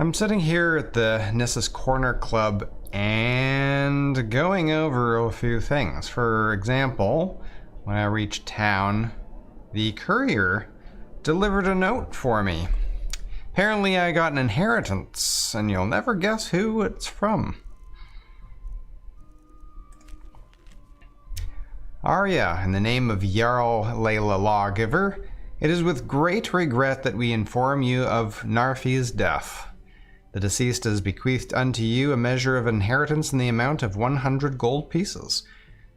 I'm sitting here at the Nissus Corner Club and going over a few things. For example, when I reached town, the courier delivered a note for me. Apparently I got an inheritance, and you'll never guess who it's from. Arya, in the name of Jarl Layla Lawgiver, it is with great regret that we inform you of Narfi's death. The deceased has bequeathed unto you a measure of inheritance in the amount of 100 gold pieces.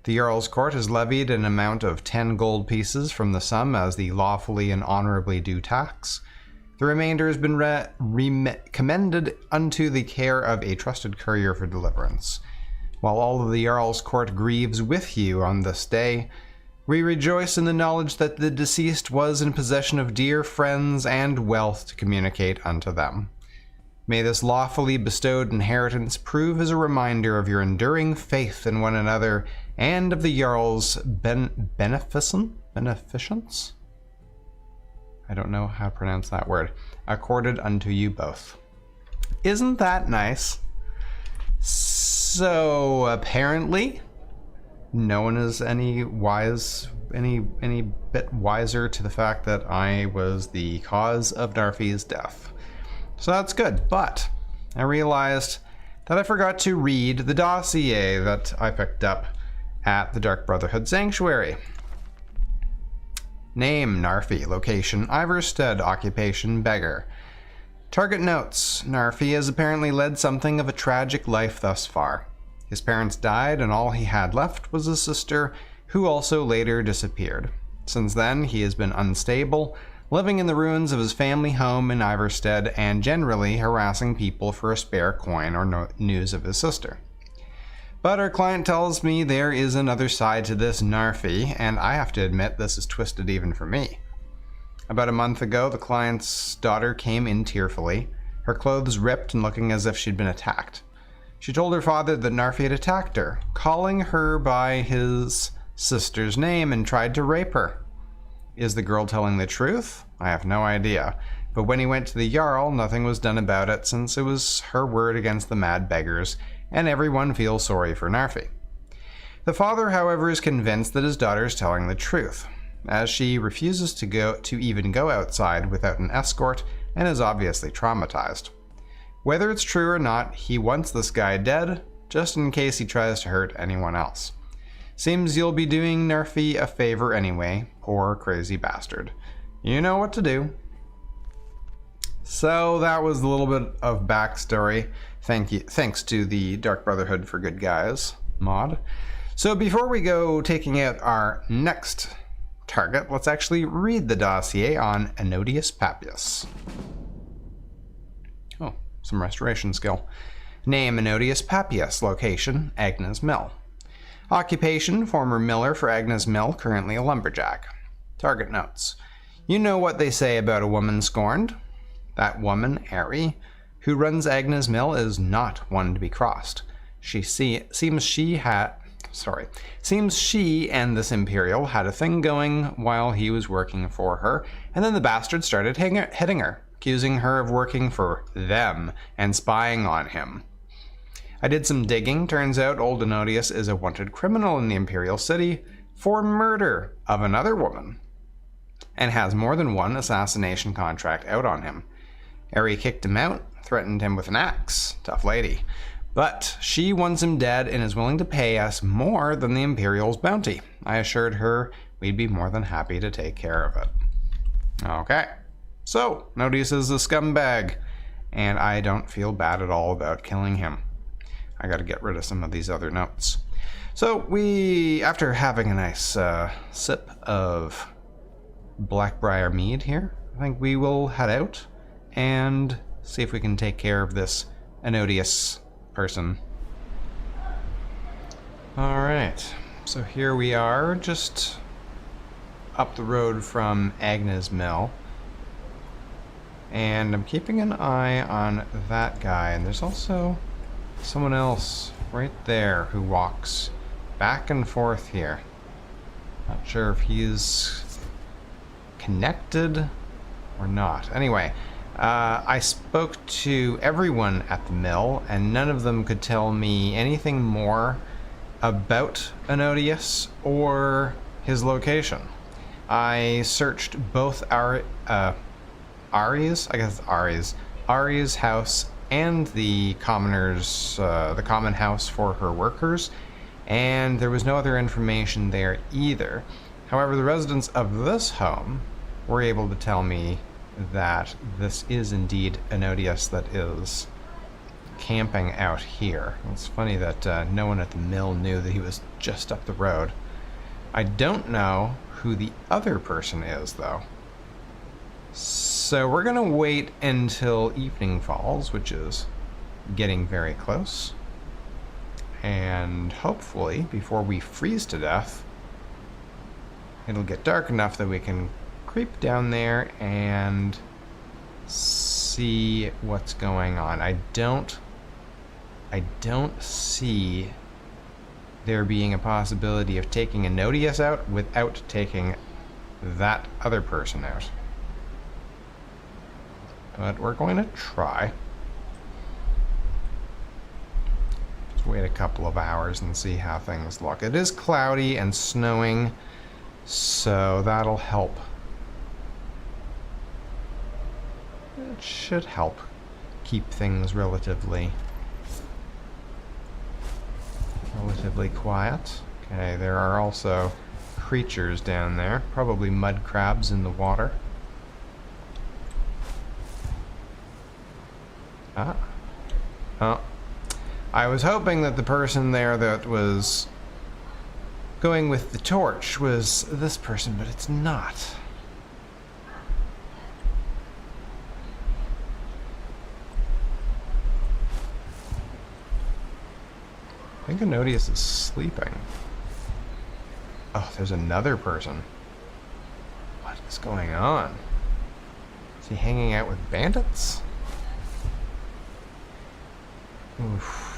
The Jarl's court has levied an amount of 10 gold pieces from the sum as the lawfully and honorably due tax. The remainder has been commended unto the care of a trusted courier for deliverance. While all of the Jarl's court grieves with you on this day, we rejoice in the knowledge that the deceased was in possession of dear friends and wealth to communicate unto them. May this lawfully bestowed inheritance prove as a reminder of your enduring faith in one another and of the Jarl's beneficence? I don't know how to pronounce that word. Accorded unto you both. Isn't that nice? So apparently, no one is any bit wiser to the fact that I was the cause of Narfi's death. So that's good, but I realized that I forgot to read the dossier that I picked up at the Dark Brotherhood Sanctuary. Name, Narfi. Location, Iverstead. Occupation, beggar. Target notes. Narfi has apparently led something of a tragic life thus far. His parents died, and all he had left was a sister, who also later disappeared. Since then, he has been unstable, living in the ruins of his family home in Iverstead, and generally harassing people for a spare coin or news of his sister. But our client tells me there is another side to this Narfi, and I have to admit this is twisted even for me. About a month ago, the client's daughter came in tearfully, her clothes ripped and looking as if she'd been attacked. She told her father that Narfi had attacked her, calling her by his sister's name, and tried to rape her. Is the girl telling the truth? I have no idea. But when he went to the Jarl, nothing was done about it, since it was her word against the mad beggars, and everyone feels sorry for Narfi. The father, however, is convinced that his daughter is telling the truth, as she refuses to even go outside without an escort and is obviously traumatized. Whether it's true or not, he wants this guy dead, just in case he tries to hurt anyone else. Seems you'll be doing Narfi a favor anyway, poor crazy bastard. You know what to do. So that was a little bit of backstory. Thanks to the Dark Brotherhood for Good Guys mod. So before we go taking out our next target, let's actually read the dossier on Ennodius Papius. Oh, some restoration skill. Name, Ennodius Papius. Location, Agnes Mill. Occupation, former miller for Agnes Mill, currently a lumberjack. Target notes. You know what they say about a woman scorned? That woman, Ari, who runs Agnes Mill, is not one to be crossed. Seems she and this Imperial had a thing going while he was working for her, and then the bastard started hitting her, accusing her of working for them and spying on him. I did some digging. Turns out old Ennodius is a wanted criminal in the Imperial City for murder of another woman, and has more than one assassination contract out on him. Ari kicked him out, threatened him with an axe. Tough lady. But she wants him dead and is willing to pay us more than the Imperial's bounty. I assured her we'd be more than happy to take care of it. Okay. So, Ennodius is a scumbag, and I don't feel bad at all about killing him. I gotta get rid of some of these other notes. So after having a nice sip of Blackbriar mead here, I think we will head out and see if we can take care of this Ennodius person. Alright, so here we are, just up the road from Agnes Mill. And I'm keeping an eye on that guy, and there's also someone else right there who walks back and forth here. Not sure if he's connected or not. Anyway, I spoke to everyone at the mill, and none of them could tell me anything more about Ennodius or his location. I searched both Ari's, I guess Ari's house and the the common house for her workers, and there was no other information there either. However, the residents of this home were able to tell me that this is indeed Ennodius that is camping out here. It's funny that no one at the mill knew that he was just up the road. I don't know who the other person is, though. So we're gonna wait until evening falls, which is getting very close. And hopefully, before we freeze to death, it'll get dark enough that we can creep down there and see what's going on. I don't see there being a possibility of taking Ennodius out without taking that other person out. But we're going to try. Just wait a couple of hours and see how things look. It is cloudy and snowing, so that'll help. It should help keep things relatively quiet. Okay, there are also creatures down there, probably mud crabs in the water. Oh. I was hoping that the person there that was going with the torch was this person, but it's not. I think Ennodius is sleeping. Oh, there's another person. What is going on? Is he hanging out with bandits? Oof.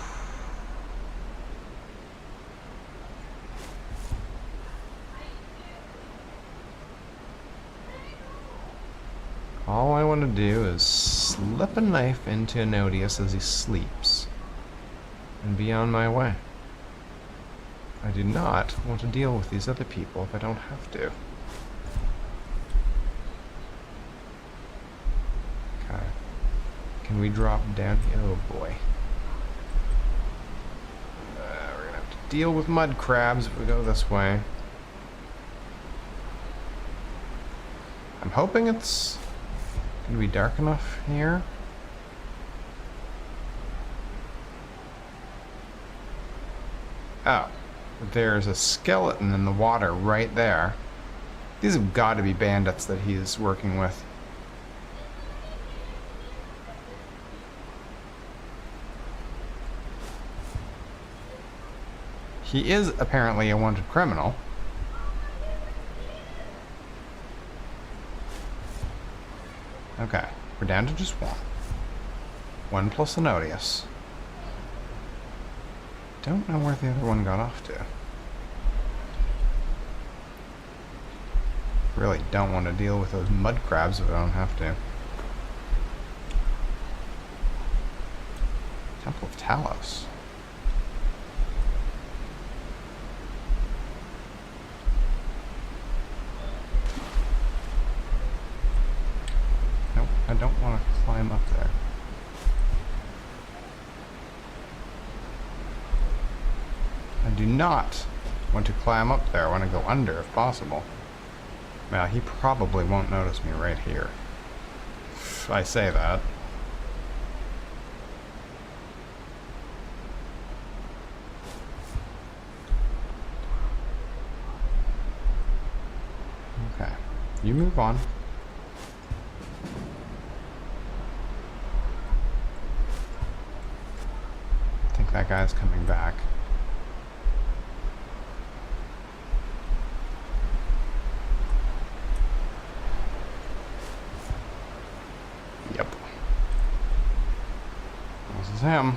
All I want to do is slip a knife into Ennodius as he sleeps and be on my way. I do not want to deal with these other people if I don't have to. Okay. Can we drop down here? Oh boy. We're gonna have to deal with mud crabs if we go this way. I'm hoping it's gonna be dark enough here. Oh, there's a skeleton in the water right there. These have got to be bandits that he's working with. He is apparently a wanted criminal. Okay, we're down to just one. One plus Ennodius. Don't know where the other one got off to. Really don't want to deal with those mud crabs if I don't have to. Temple of Talos. Nope, I don't want to climb up there. I do not want to climb up there. I want to go under if possible. Well, he probably won't notice me right here. If I say that. Okay. You move on. I think that guy's coming back. Yep. This is him.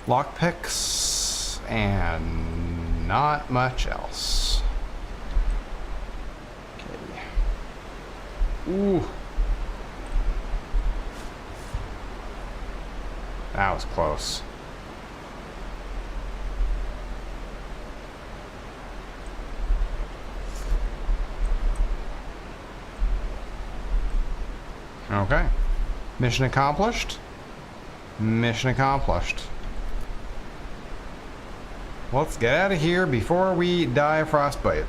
Lockpicks and not much else. Ooh. That was close. Okay. Mission accomplished. Mission accomplished. Let's get out of here before we die of frostbite.